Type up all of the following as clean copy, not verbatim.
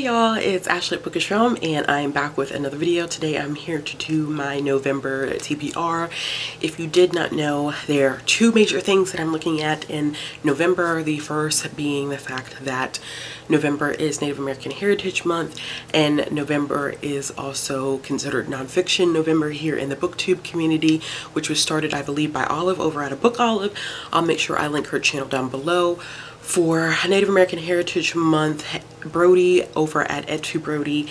Hey y'all, it's Ashley at Bookish Realm and I'm back with another video. Today I'm here to do my November TBR. If you did not know, there are two major things that I'm looking at in November. The first being the fact that November is Native American Heritage Month and November is also considered nonfiction November here in the BookTube community, which was started, I believe, by Olive over at a Book Olive. I'll make sure I link her channel down below. For Native American Heritage Month, Brody over at Ed2Brody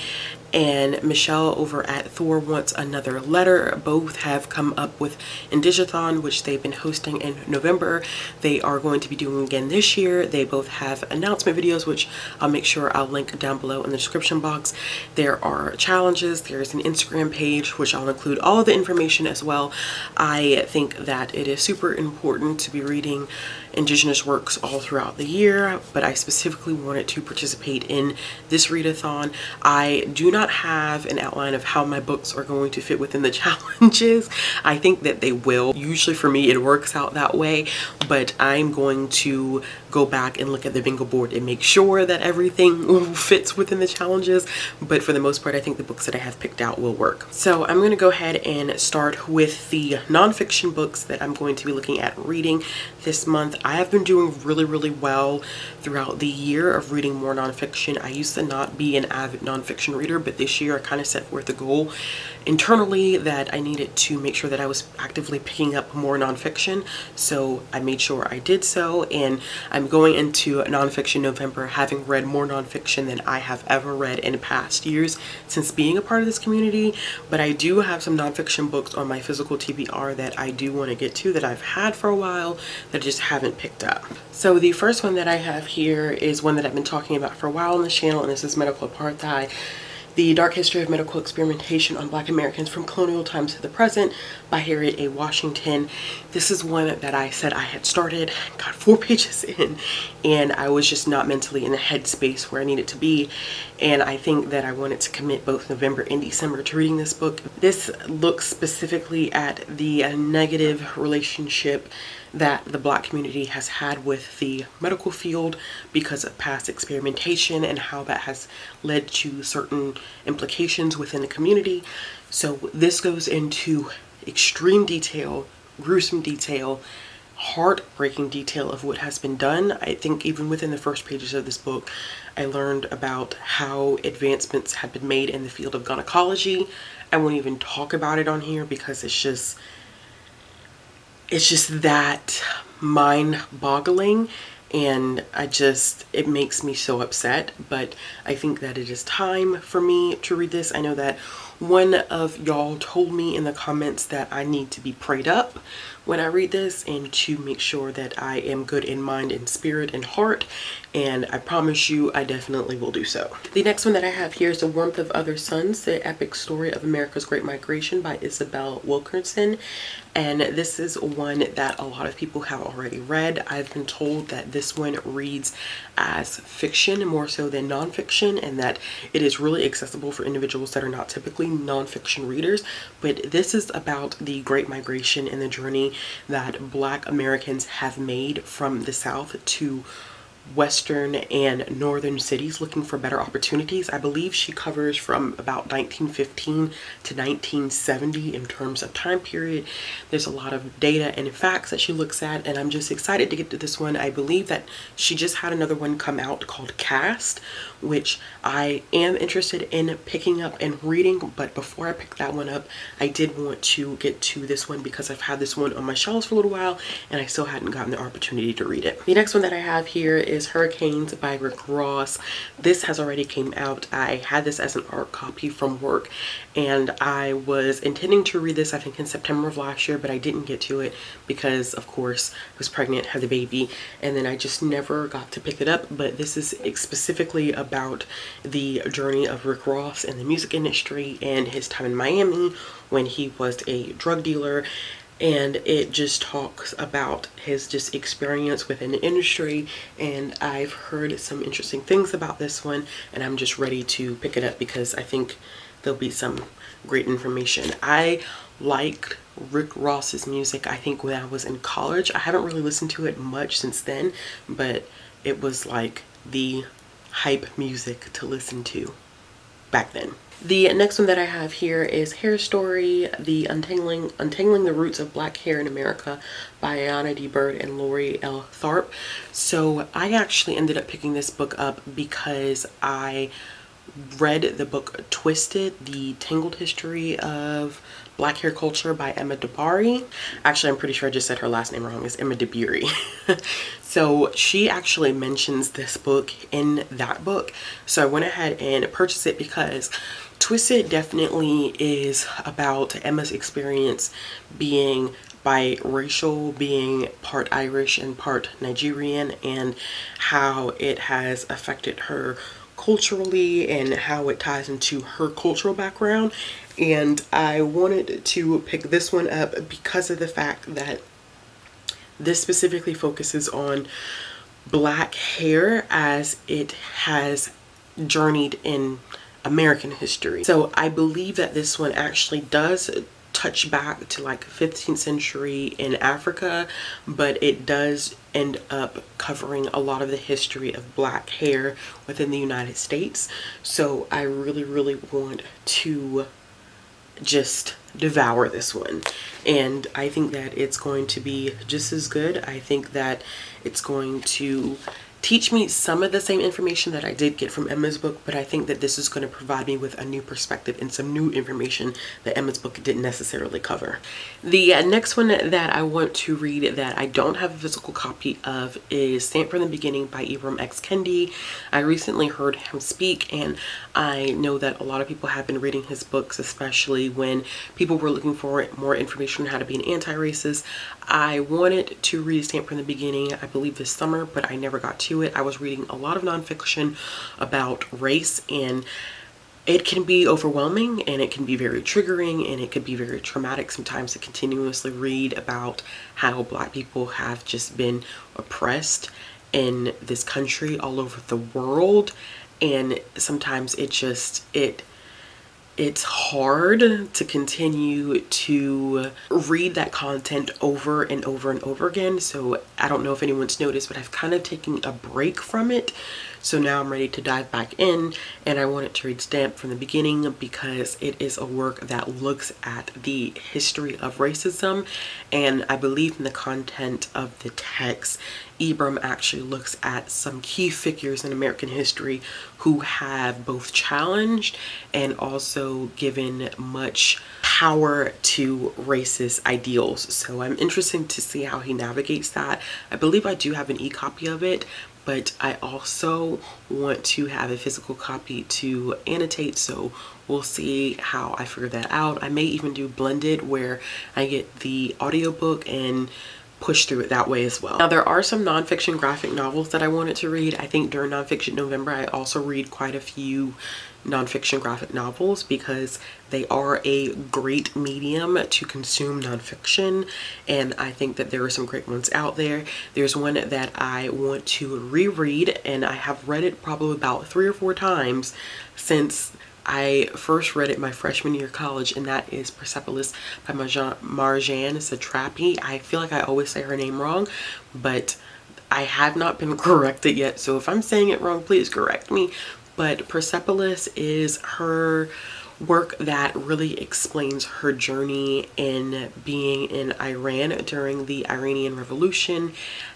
and Michelle over at Thor Wants Another Letter both have come up with Indigathon, which they've been hosting in November. They are going to be doing again this year. They both have announcement videos, which I'll make sure I'll link down below in the description box. There are challenges. There's an Instagram page, which I'll include all of the information as well. I think that it is super important to be reading Indigenous works all throughout the year, but I specifically wanted to participate in this readathon. I do not have an outline of how my books are going to fit within the challenges. I think that they will. Usually for me it works out that way, but I'm going to go back and look at the bingo board and make sure that everything fits within the challenges, but for the most part I think the books that I have picked out will work. So I'm going to go ahead and start with the nonfiction books that I'm going to be looking at reading this month. I have been doing really well throughout the year of reading more nonfiction. I used to not be an avid nonfiction reader, but this year I kind of set forth a goal internally that I needed to make sure that I was actively picking up more nonfiction. So I made sure I did so, and I'm going into nonfiction November having read more nonfiction than I have ever read in past years since being a part of this community. But I do have some nonfiction books on my physical TBR that I do want to get to that I've had for a while that I just haven't picked up. So the first one that I have here is one that I've been talking about for a while on this channel, and this is Medical Apartheid: The Dark History of Medical Experimentation on Black Americans from Colonial Times to the Present by Harriet A. Washington. This is one that I said I had started, got 4 pages in, and I was just not mentally in the headspace where I needed to be. And I think that I wanted to commit both November and December to reading this book. This looks specifically at the negative relationship that the Black community has had with the medical field because of past experimentation and how that has led to certain implications within the community. So this goes into extreme detail, gruesome detail, heartbreaking detail of what has been done. I think even within the first pages of this book, I learned about how advancements have been made in the field of gynecology. I won't even talk about it on here because it's just that mind-boggling, and it makes me so upset. But I think that it is time for me to read this. I know that one of y'all told me in the comments that I need to be prayed up when I read this and to make sure that I am good in mind and spirit and heart, and I promise you I definitely will do so. The next one that I have here is The Warmth of Other Suns: The Epic Story of America's Great Migration by Isabel Wilkerson. And this is one that a lot of people have already read. I've been told that this one reads as fiction more so than nonfiction, and that it is really accessible for individuals that are not typically nonfiction readers. But this is about the Great Migration and the journey that Black Americans have made from the South to Western and northern cities looking for better opportunities. I believe she covers from about 1915 to 1970 in terms of time period. There's a lot of data and facts that she looks at, and I'm just excited to get to this one. I believe that she just had another one come out called Cast, which I am interested in picking up and reading. But before I pick that one up, I did want to get to this one because I've had this one on my shelves for a little while and I still hadn't gotten the opportunity to read it. The next one that I have here is Hurricanes by Rick Ross. This has already came out. I had this as an art copy from work, and I was intending to read this I think in September of last year, but I didn't get to it because of course I was pregnant, had the baby, and then I just never got to pick it up. But this is specifically about the journey of Rick Ross in the music industry and his time in Miami when he was a drug dealer, and it just talks about his just experience within the industry. And I've heard some interesting things about this one, and I'm just ready to pick it up because I think there'll be some great information. I liked Rick Ross's music, I think, when I was in college. I haven't really listened to it much since then, but it was like the hype music to listen to back then. The next one that I have here is Hair Story, the Untangling the Roots of Black Hair in America by Ayana D. Bird and Lori L. Tharp. So I actually ended up picking this book up because I read the book Twisted, The Tangled History of Black Hair Culture by Emma Dabiri. Actually, I'm pretty sure I just said her last name wrong. It's Emma Dabiri. So she actually mentions this book in that book. So I went ahead and purchased it because Twisted definitely is about Emma's experience being biracial, being part Irish and part Nigerian, and how it has affected her culturally and how it ties into her cultural background. And I wanted to pick this one up because of the fact that this specifically focuses on Black hair as it has journeyed in American history. So I believe that this one actually does touch back to like 15th century in Africa, but it does end up covering a lot of the history of Black hair within the United States. So I really want to just devour this one, and I think that it's going to be just as good. I think that it's going to teach me some of the same information that I did get from Emma's book, but I think that this is going to provide me with a new perspective and some new information that Emma's book didn't necessarily cover. The next one that I want to read that I don't have a physical copy of is Stamped from the Beginning by Ibram X. Kendi. I recently heard him speak, and I know that a lot of people have been reading his books, especially when people were looking for more information on how to be an anti-racist. I wanted to read Stamped from the Beginning, I believe this summer, but I never got to it. I was reading a lot of nonfiction about race, and it can be overwhelming, and it can be very triggering, and it could be very traumatic sometimes to continuously read about how Black people have just been oppressed in this country, all over the world. And sometimes it's hard to continue to read that content over and over and over again. So I don't know if anyone's noticed, but I've kind of taken a break from it. So now I'm ready to dive back in, and I wanted to read Stamped from the Beginning because it is a work that looks at the history of racism, and I believe in the content of the text, Ibram actually looks at some key figures in American history who have both challenged and also given much power to racist ideals. So I'm interested to see how he navigates that. I believe I do have an e-copy of it, but I also want to have a physical copy to annotate, so we'll see how I figure that out. I may even do blended, where I get the audiobook and push through it that way as well. Now, there are some nonfiction graphic novels that I wanted to read. I think during Nonfiction November, I also read quite a few nonfiction graphic novels because they are a great medium to consume nonfiction, and I think that there are some great ones out there. There's one that I want to reread, and I have read it probably about 3 or 4 times since I first read it my freshman year of college, and that is Persepolis by Marjane Satrapi. I feel like I always say her name wrong, but I have not been corrected yet, so if I'm saying it wrong, please correct me. But Persepolis is her work that really explains her journey in being in Iran during the Iranian Revolution,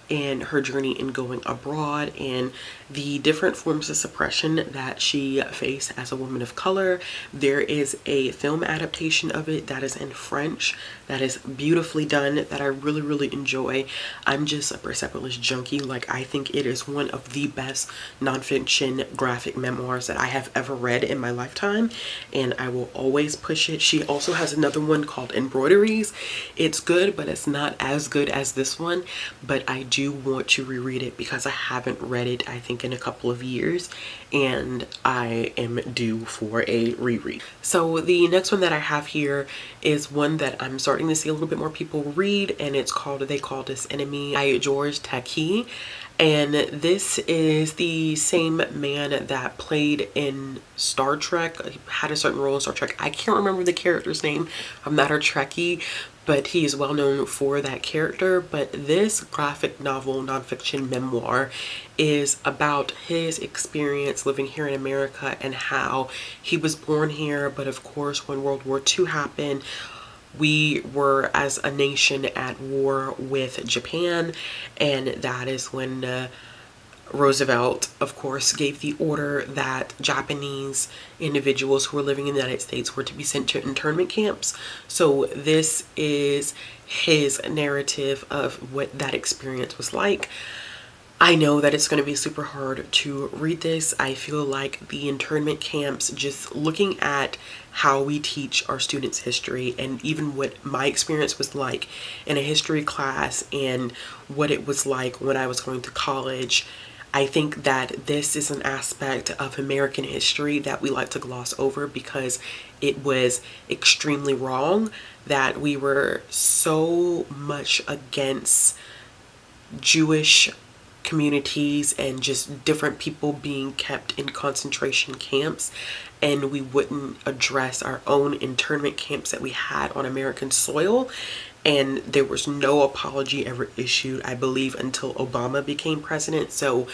and her journey in going abroad, and the different forms of suppression that she faced as a woman of color. There is a film adaptation of it that is in French that is beautifully done, that I really enjoy. I'm just a Persepolis junkie. Like, I think it is one of the best nonfiction graphic memoirs that I have ever read in my lifetime, and I will always push it. She also has another one called Embroideries. It's good, but it's not as good as this one, but I do want to reread it because I haven't read it, I think, in a couple of years, and I am due for a reread. So the next one that I have here is one that I'm starting to see a little bit more people read, and it's called They Call This Enemy by George Takei. And this is the same man that played in Star Trek, had a certain role in Star Trek. I can't remember the character's name. I'm not a Trekkie, but he is well known for that character. But this graphic novel, nonfiction memoir, is about his experience living here in America and how he was born here, but of course when World War II happened, we were as a nation at war with Japan, and that is when Roosevelt, of course, gave the order that Japanese individuals who were living in the United States were to be sent to internment camps. So this is his narrative of what that experience was like. I know that it's going to be super hard to read this. I feel like the internment camps, just looking at how we teach our students history and even what my experience was like in a history class and what it was like when I was going to college, I think that this is an aspect of American history that we like to gloss over because it was extremely wrong that we were so much against Jewish communities and just different people being kept in concentration camps, and we wouldn't address our own internment camps that we had on American soil. And there was no apology ever issued, I believe, until Obama became president. So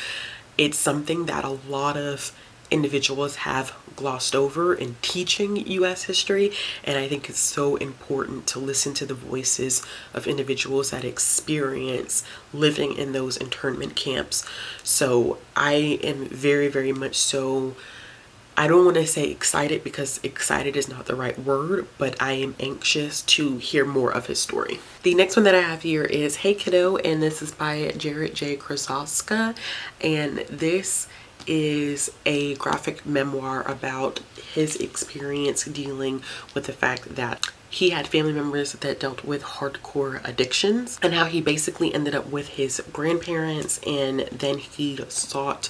it's something that a lot of individuals have glossed over in teaching US history, and I think it's so important to listen to the voices of individuals that experience living in those internment camps. So I am very, very much so, I don't want to say excited because excited is not the right word, but I am anxious to hear more of his story. The next one that I have here is Hey Kiddo, and this is by Jarrett J. Krasowska, and this is a graphic memoir about his experience dealing with the fact that he had family members that dealt with hardcore addictions and how he basically ended up with his grandparents, and then he sought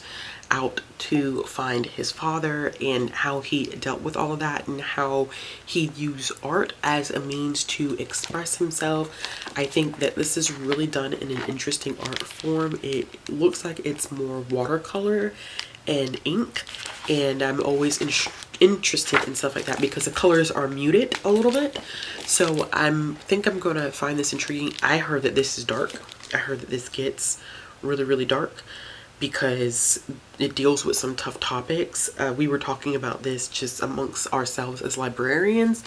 out to find his father and how he dealt with all of that and how he used art as a means to express himself. I think that this is really done in an interesting art form. It looks like it's more watercolor and ink, and I'm always interested in stuff like that because the colors are muted a little bit. So think I'm gonna find this intriguing. I heard that this is dark. I heard that this gets really, really dark because it deals with some tough topics. We were talking about this just amongst ourselves as librarians,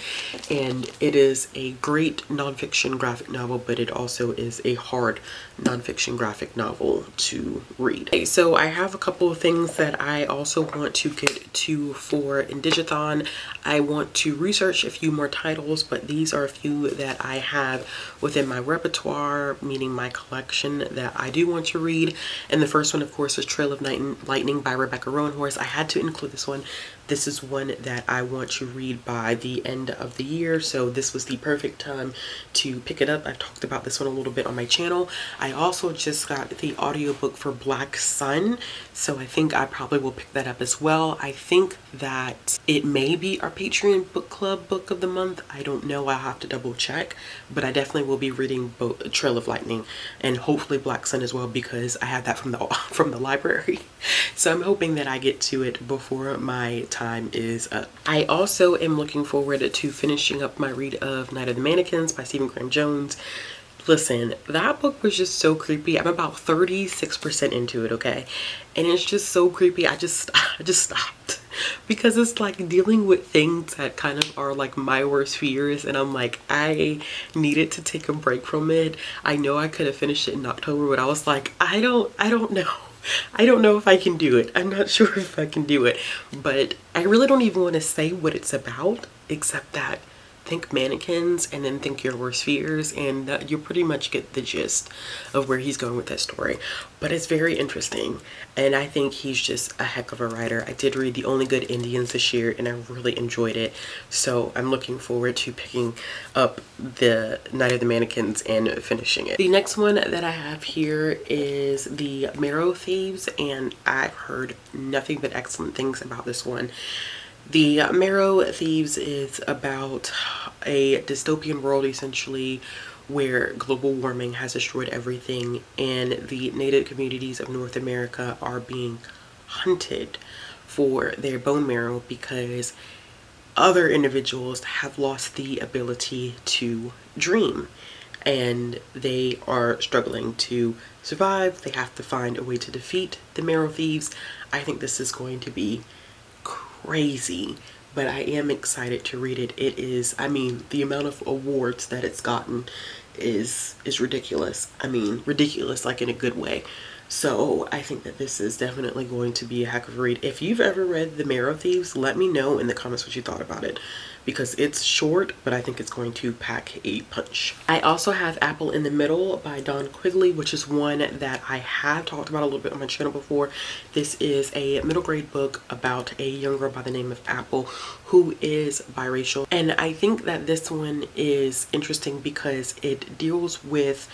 and it is a great nonfiction graphic novel, but it also is a hard nonfiction graphic novel to read. Okay, so I have a couple of things that I also want to get to for Indigathon. I want to research a few more titles, but these are a few that I have within my repertoire, meaning my collection, that I do want to read. And the first one, of course, is Trail of Lightning by Rebecca Roanhorse. I had to include this one. This is one that I want to read by the end of the year, so this was the perfect time to pick it up. I've talked about this one a little bit on my channel. I also just got the audiobook for Black Sun, so I think I probably will pick that up as well. I think that it may be our Patreon book club book of the month. I don't know. I'll have to double check, but I definitely will be reading both Trail of Lightning and hopefully Black Sun as well, because I have that from the library. So I'm hoping that I get to it before my time is up. I also am looking forward to finishing up my read of Night of the Mannequins by Stephen Graham Jones. Listen, that book was just so creepy. I'm about 36% into it, okay? And it's just so creepy. I just stopped because it's like dealing with things that kind of are like my worst fears, and I'm like, I needed to take a break from it. I know I could have finished it in October, but I was like, I don't know. I don't know if I can do it. I'm not sure if I can do it, but I really don't even want to say what it's about, except that think mannequins and then think your worst fears, and you pretty much get the gist of where he's going with that story. But it's very interesting, and I think he's just a heck of a writer. I did read The Only Good Indians this year, and I really enjoyed it, so I'm looking forward to picking up the Night of the Mannequins and finishing it. The next one that I have here is The Marrow Thieves, and I've heard nothing but excellent things about this one. The Marrow Thieves is about a dystopian world, essentially, where global warming has destroyed everything, and the native communities of North America are being hunted for their bone marrow because other individuals have lost the ability to dream, and they are struggling to survive. They have to find a way to defeat the Marrow Thieves. I think this is going to be crazy, but I am excited to read it. It is, I mean, the amount of awards that it's gotten is ridiculous. I mean, ridiculous like in a good way. So I think that this is definitely going to be a heck of a read. If you've ever read The Marrow Thieves, let me know in the comments what you thought about it, because it's short, but I think it's going to pack a punch. I also have Apple in the Middle by Don Quigley, which is one that I have talked about a little bit on my channel before. This is a middle grade book about a young girl by the name of Apple who is biracial. And I think that this one is interesting because it deals with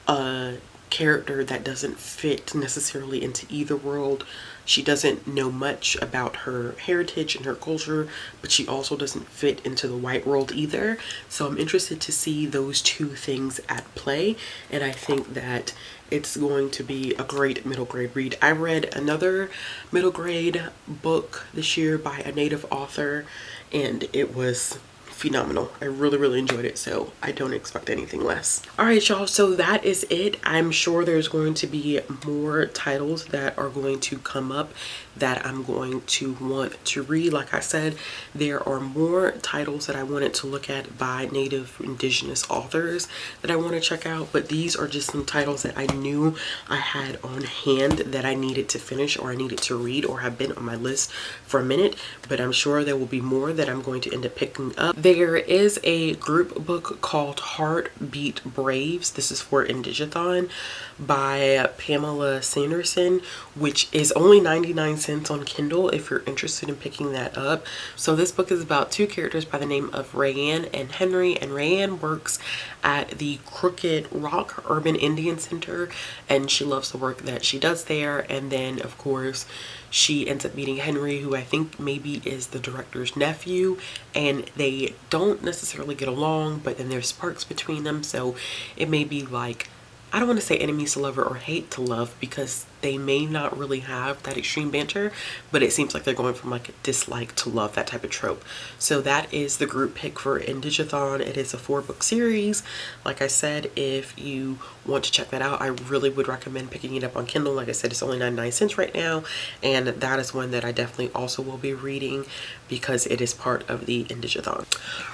a character that doesn't fit necessarily into either world. She doesn't know much about her heritage and her culture, but she also doesn't fit into the white world either. So I'm interested to see those two things at play, and I think that it's going to be a great middle grade read. I read another middle grade book this year by a native author, and it was phenomenal. I really enjoyed it, so I don't expect anything less. All right, y'all, so that is it. I'm sure there's going to be more titles that are going to come up that I'm going to want to read. Like I said, there are more titles that I wanted to look at by Native Indigenous authors that I want to check out, but these are just some titles that I knew I had on hand that I needed to finish, or I needed to read, or have been on my list for a minute. But I'm sure there will be more that I'm going to end up picking up. There is a group book called Heartbeat Braves. This is for Indigathon by Pamela Sanderson, which is only 99 cents on Kindle if you're interested in picking that up. So this book is about two characters by the name of Rayanne and Henry, and Rayanne works at the Crooked Rock Urban Indian Center, and she loves the work that she does there. And then of course she ends up meeting Henry, who I think maybe is the director's nephew, and they don't necessarily get along, but then there's sparks between them. So it may be like, I don't want to say enemies to lover or hate to love, because they may not really have that extreme banter, but it seems like they're going from like a dislike to love, that type of trope. So that is the group pick for Indigathon. It is a 4-book series. Like I said, if you want to check that out, I really would recommend picking it up on Kindle. Like I said, it's only 99 cents right now, and that is one that I definitely also will be reading because it is part of the Indigathon.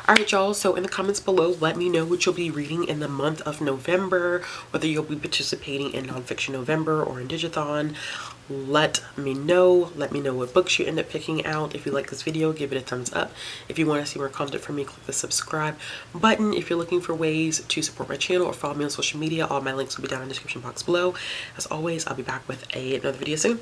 All right, y'all, so in the comments below, let me know what you'll be reading in the month of November, whether you'll be participating in Nonfiction November or Indigathon. Let me know what books you end up picking out. If you like this video, give it a thumbs up. If you want to see more content from me, click the subscribe button. If you're looking for ways to support my channel or follow me on social media, all my links will be down in the description box below. As always, I'll be back with another video soon.